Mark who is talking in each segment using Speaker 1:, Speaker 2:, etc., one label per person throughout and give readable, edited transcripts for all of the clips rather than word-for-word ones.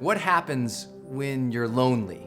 Speaker 1: What happens when you're lonely?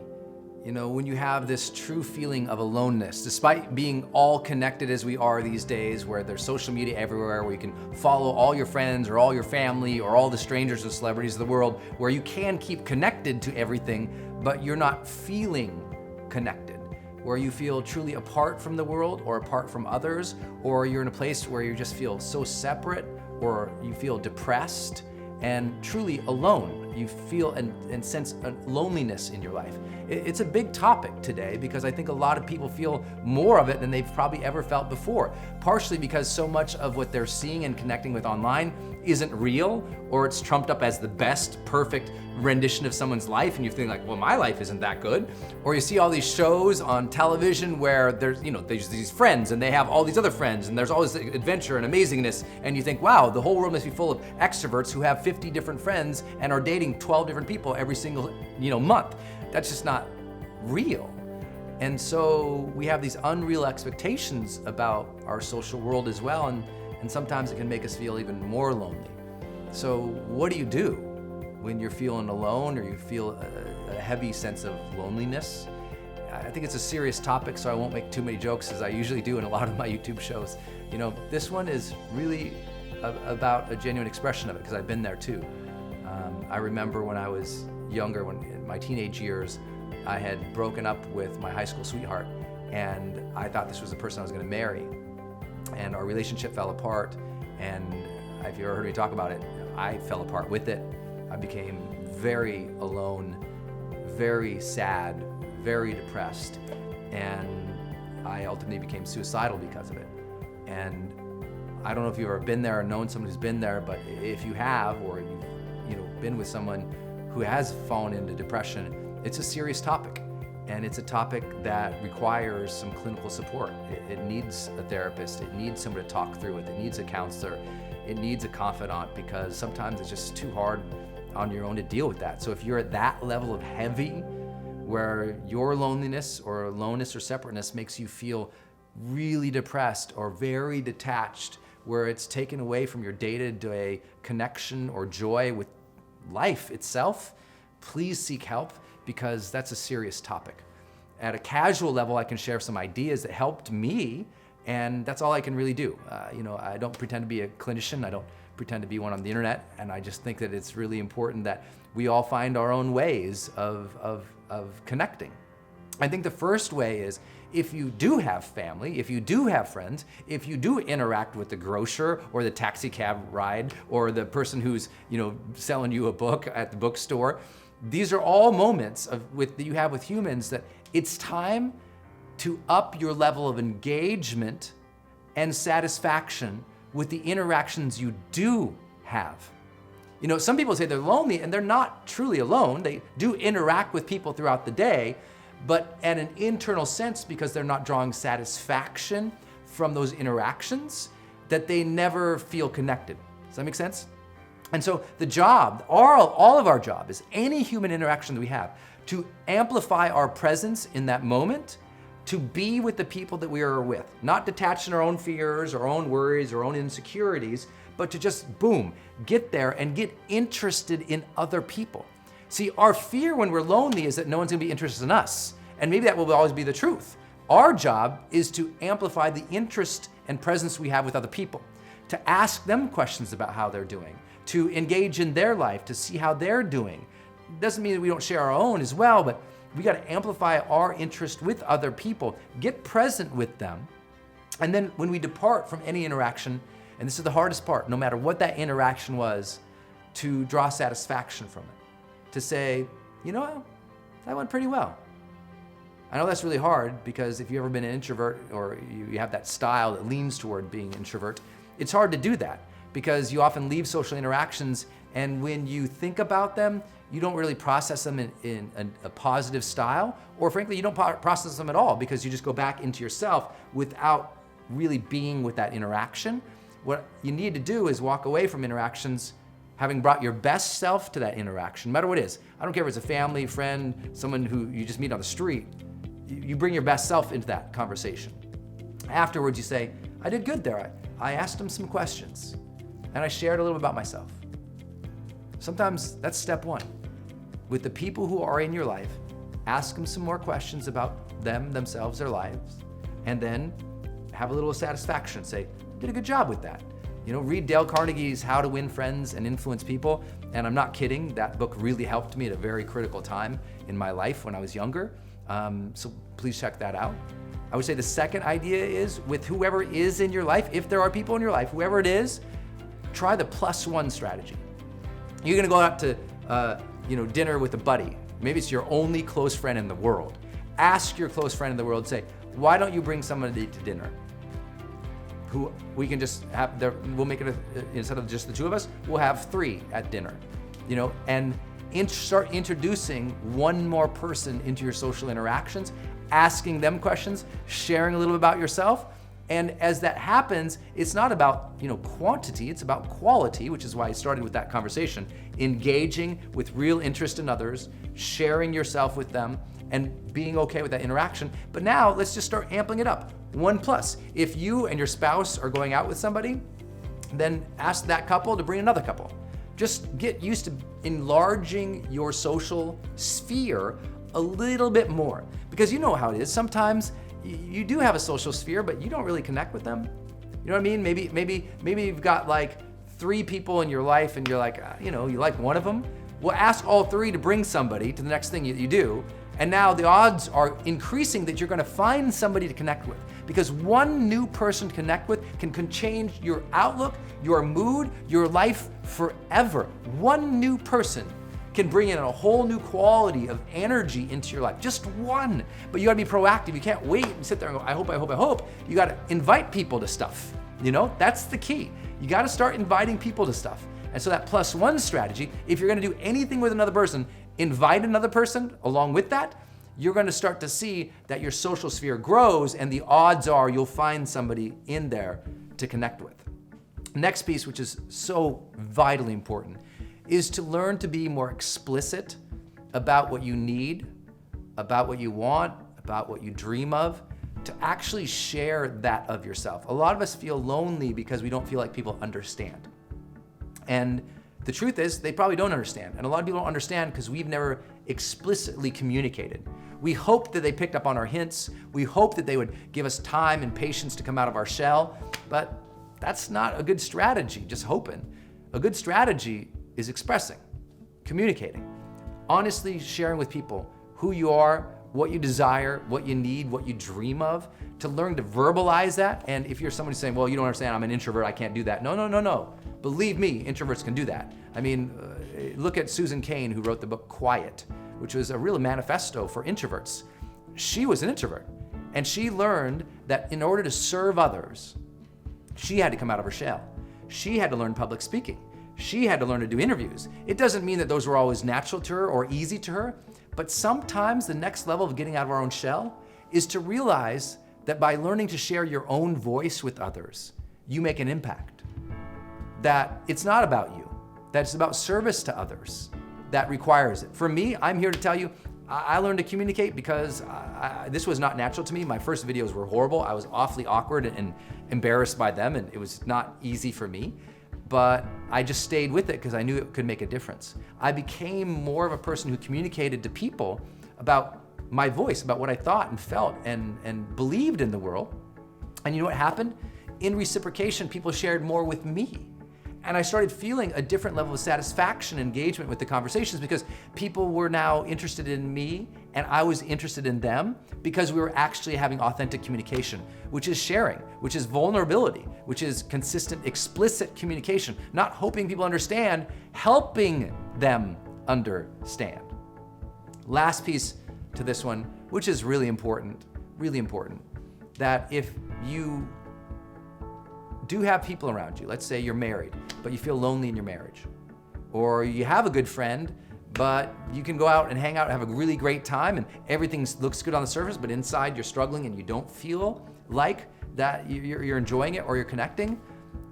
Speaker 1: You know, when you have this true feeling of aloneness, despite being all connected as we are these days, where there's social media everywhere, where you can follow all your friends or all your family or all the strangers or celebrities of the world, where you can keep connected to everything, but you're not feeling connected, where you feel truly apart from the world or apart from others, or you're in a place where you just feel so separate, or you feel depressed and truly alone. You feel and sense a loneliness in your life. It's a big topic today because I think a lot of people feel more of it than they've probably ever felt before. Partially because so much of what they're seeing and connecting with online isn't real, or it's trumped up as the best, perfect rendition of someone's life, and you're thinking like, well, my life isn't that good. Or you see all these shows on television where there's these friends and they have all these other friends and there's all this adventure and amazingness, and you think, wow, the whole world must be full of extroverts who have 50 different friends and are dating 12 different people every single month. That's just not real. And so we have these unreal expectations about our social world as well, and sometimes it can make us feel even more lonely. So what do you do when you're feeling alone or you feel a heavy sense of loneliness? I think it's a serious topic, so I won't make too many jokes as I usually do in a lot of my YouTube shows. This one is really about a genuine expression of it, because I've been there too. I remember when I was younger, when in my teenage years, I had broken up with my high school sweetheart, and I thought this was the person I was going to marry. And our relationship fell apart, and if you ever heard me talk about it, I fell apart with it. I became very alone, very sad, very depressed, and I ultimately became suicidal because of it. And I don't know if you've ever been there or known someone who's been there, but if you have, or you've been with someone who has fallen into depression, it's a serious topic. And it's a topic that requires some clinical support. It needs a therapist. It needs someone to talk through it. It needs a counselor. It needs a confidant, because sometimes it's just too hard on your own to deal with that. So if you're at that level of heavy, where your loneliness or aloneness or separateness makes you feel really depressed or very detached, where it's taken away from your day-to-day connection or joy with life itself, please seek help, because that's a serious topic. At a casual level, I can share some ideas that helped me, and that's all I can really do. I don't pretend to be a clinician. I don't pretend to be one on the internet, and I just think that it's really important that we all find our own ways of connecting. I think the first way is, if you do have family, if you do have friends, if you do interact with the grocer or the taxi cab ride or the person who's selling you a book at the bookstore, these are all moments that you have with humans that it's time to up your level of engagement and satisfaction with the interactions you do have. Some people say they're lonely, and they're not truly alone. They do interact with people throughout the day, but at an internal sense, because they're not drawing satisfaction from those interactions, that they never feel connected. Does that make sense? And so the job, all of our job, is any human interaction that we have, to amplify our presence in that moment, to be with the people that we are with, not detached in our own fears, our own worries, our own insecurities, but to just, boom, get there and get interested in other people. See, our fear when we're lonely is that no one's gonna be interested in us, and maybe that will always be the truth. Our job is to amplify the interest and presence we have with other people, to ask them questions about how they're doing, to engage in their life, to see how they're doing. Doesn't mean that we don't share our own as well, but we gotta amplify our interest with other people, get present with them, and then when we depart from any interaction, and this is the hardest part, no matter what that interaction was, to draw satisfaction from it. To say, that went pretty well. I know that's really hard, because if you've ever been an introvert, or you have that style that leans toward being an introvert, it's hard to do that, because you often leave social interactions, and when you think about them, you don't really process them in a positive style, or frankly, you don't process them at all, because you just go back into yourself without really being with that interaction. What you need to do is walk away from interactions having brought your best self to that interaction, no matter what it is. I don't care if it's a family, friend, someone who you just meet on the street. You bring your best self into that conversation. Afterwards, you say, I did good there. I asked them some questions, and I shared a little bit about myself. Sometimes that's step one. with the people who are in your life, ask them some more questions about them, themselves, their lives, and then have a little satisfaction. Say, did a good job with that. Read Dale Carnegie's How to Win Friends and Influence People. And I'm not kidding, that book really helped me at a very critical time in my life when I was younger. So please check that out. I would say the second idea is with whoever is in your life, if there are people in your life, whoever it is, try the +1 strategy. You're gonna go out to dinner with a buddy. Maybe it's your only close friend in the world. Ask your close friend in the world, say, why don't you bring somebody to dinner? Who we can just have there, we'll make it instead of just the two of us, we'll have 3 at dinner, and start introducing one more person into your social interactions, asking them questions, sharing a little bit about yourself. And as that happens, it's not about quantity, it's about quality, which is why I started with that conversation, engaging with real interest in others, sharing yourself with them, and being okay with that interaction. But now let's just start amping it up. 1+. If you and your spouse are going out with somebody, then ask that couple to bring another couple. Just get used to enlarging your social sphere a little bit more. Because you know how it is. Sometimes you do have a social sphere, but you don't really connect with them. You know what I mean? Maybe you've got like 3 people in your life and you're like, you like one of them. Well, ask all 3 to bring somebody to the next thing you do. And now the odds are increasing that you're gonna find somebody to connect with, because one new person to connect with can change your outlook, your mood, your life forever. One new person can bring in a whole new quality of energy into your life. Just one. But you gotta be proactive. You can't wait and sit there and go, I hope. You gotta invite people to stuff. That's the key. You gotta start inviting people to stuff. And so that +1 strategy, if you're gonna do anything with another person, invite another person along with that, you're gonna start to see that your social sphere grows, and the odds are you'll find somebody in there to connect with. Next piece, which is so vitally important, is to learn to be more explicit about what you need, about what you want, about what you dream of, to actually share that of yourself. A lot of us feel lonely because we don't feel like people understand. And the truth is, they probably don't understand. And a lot of people don't understand because we've never explicitly communicated. We hoped that they picked up on our hints. We hoped that they would give us time and patience to come out of our shell, but that's not a good strategy, just hoping. A good strategy is expressing, communicating, honestly sharing with people who you are, what you desire, what you need, what you dream of, to learn to verbalize that. And if you're somebody saying, well, you don't understand, I'm an introvert, I can't do that. No. Believe me, introverts can do that. I mean, look at Susan Cain, who wrote the book Quiet, which was a real manifesto for introverts. She was an introvert, and she learned that in order to serve others, she had to come out of her shell. She had to learn public speaking. She had to learn to do interviews. It doesn't mean that those were always natural to her or easy to her, but sometimes the next level of getting out of our own shell is to realize that by learning to share your own voice with others, you make an impact. That it's not about you, that it's about service to others that requires it. For me, I'm here to tell you, I learned to communicate because this was not natural to me. My first videos were horrible. I was awfully awkward and embarrassed by them, and it was not easy for me. But I just stayed with it because I knew it could make a difference. I became more of a person who communicated to people about my voice, about what I thought and felt and believed in the world. And you know what happened? In reciprocation, people shared more with me. And I started feeling a different level of satisfaction, engagement with the conversations, because people were now interested in me and I was interested in them, because we were actually having authentic communication, which is sharing, which is vulnerability, which is consistent, explicit communication, not hoping people understand, helping them understand. Last piece to this one, which is really important, that if you do have people around you, let's say you're married, but you feel lonely in your marriage, or you have a good friend, but you can go out and hang out and have a really great time and everything looks good on the surface, but inside you're struggling and you don't feel like that you're enjoying it or you're connecting,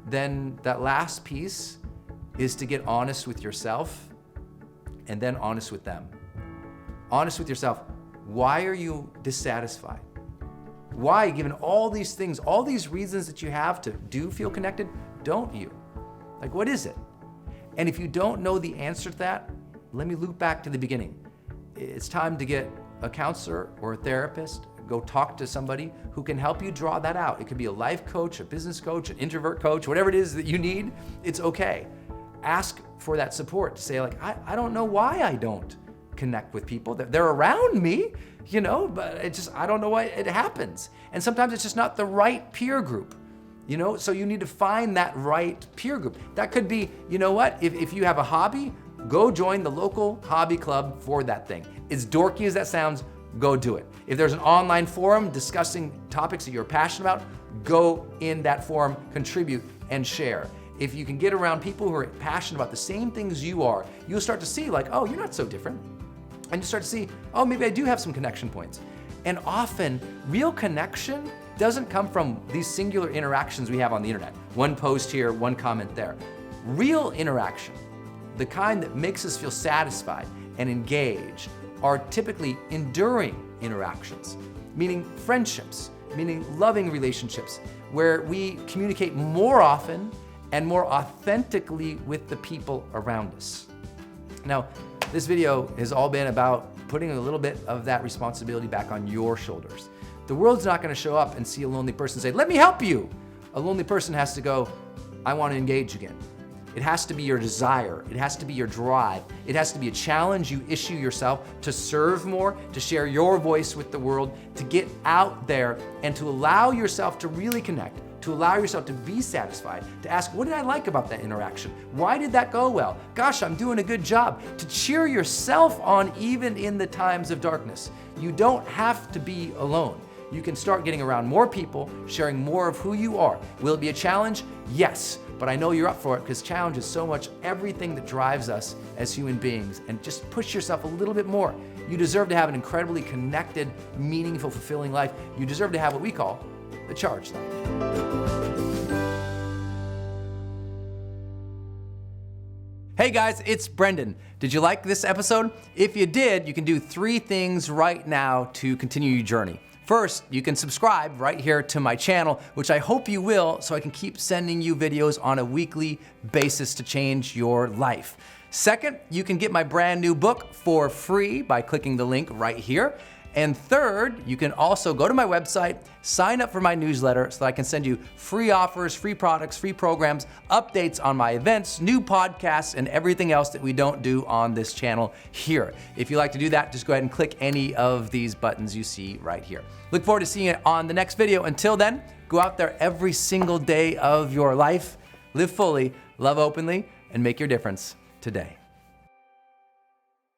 Speaker 1: then that last piece is to get honest with yourself and then honest with them. Honest with yourself. Why are you dissatisfied? Why, given all these things, all these reasons that you have to do feel connected, don't you? Like, what is it? And if you don't know the answer to that, let me loop back to the beginning. It's time to get a counselor or a therapist. Go talk to somebody who can help you draw that out. It could be a life coach, a business coach, an introvert coach, whatever it is that you need, it's okay. Ask for that support to say like, I don't know why I don't connect with people. They're around me, but I don't know why it happens. And sometimes it's just not the right peer group, so you need to find that right peer group. That could be, if you have a hobby, go join the local hobby club for that thing. As dorky as that sounds, go do it. If there's an online forum discussing topics that you're passionate about, go in that forum, contribute, and share. If you can get around people who are passionate about the same things you are, you'll start to see like, oh, you're not so different. And you start to see, oh, maybe I do have some connection points. And often, real connection doesn't come from these singular interactions we have on the internet. One post here, one comment there. Real interaction, the kind that makes us feel satisfied and engaged, are typically enduring interactions, meaning friendships, meaning loving relationships, where we communicate more often and more authentically with the people around us. Now, this video has all been about putting a little bit of that responsibility back on your shoulders. The world's not gonna show up and see a lonely person and say, let me help you. A lonely person has to go, I wanna engage again. It has to be your desire. It has to be your drive. It has to be a challenge you issue yourself to serve more, to share your voice with the world, to get out there and to allow yourself to really connect, to allow yourself to be satisfied, to ask, what did I like about that interaction? Why did that go well? Gosh, I'm doing a good job. To cheer yourself on even in the times of darkness. You don't have to be alone. You can start getting around more people, sharing more of who you are. Will it be a challenge? Yes. But I know you're up for it because challenge is so much everything that drives us as human beings. And just push yourself a little bit more. You deserve to have an incredibly connected, meaningful, fulfilling life. You deserve to have what we call the charged life. Hey guys, it's Brendan. Did you like this episode? If you did, you can do 3 things right now to continue your journey. First, you can subscribe right here to my channel, which I hope you will, so I can keep sending you videos on a weekly basis to change your life. Second, you can get my brand new book for free by clicking the link right here. And third, you can also go to my website, sign up for my newsletter so that I can send you free offers, free products, free programs, updates on my events, new podcasts, and everything else that we don't do on this channel here. If you like to do that, just go ahead and click any of these buttons you see right here. Look forward to seeing you on the next video. Until then, go out there every single day of your life, live fully, love openly, and make your difference today.